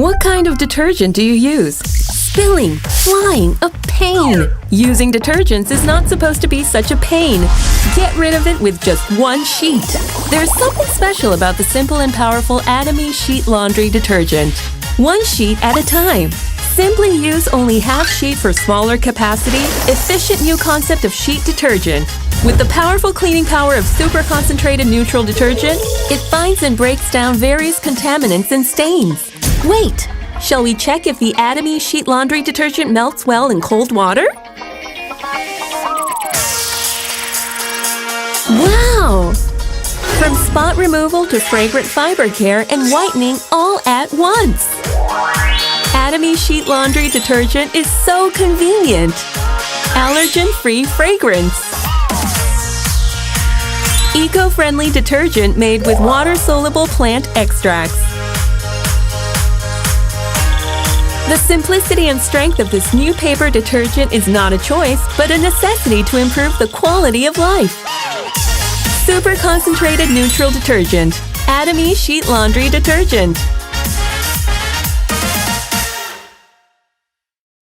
What kind of detergent do you use? Spilling, flying, a pain! Using detergents is not supposed to be such a pain. Get rid of it with just one sheet. There's something special about the simple and powerful Atomy Sheet Laundry Detergent. One sheet at a time. Simply use only half sheet for smaller capacity, efficient new concept of sheet detergent. With the powerful cleaning power of super concentrated neutral detergent, it finds and breaks down various contaminants and stains. Wait! Shall we check if the Atomy Sheet Laundry Detergent melts well in cold water? Wow! From spot removal to fragrant fiber care and whitening all at once! Atomy Sheet Laundry Detergent is so convenient! Allergen-free fragrance! Eco-friendly detergent made with water-soluble plant extracts. The simplicity and strength of this new paper detergent is not a choice, but a necessity to improve the quality of life. Super concentrated neutral detergent. Atomy Sheet Laundry Detergent.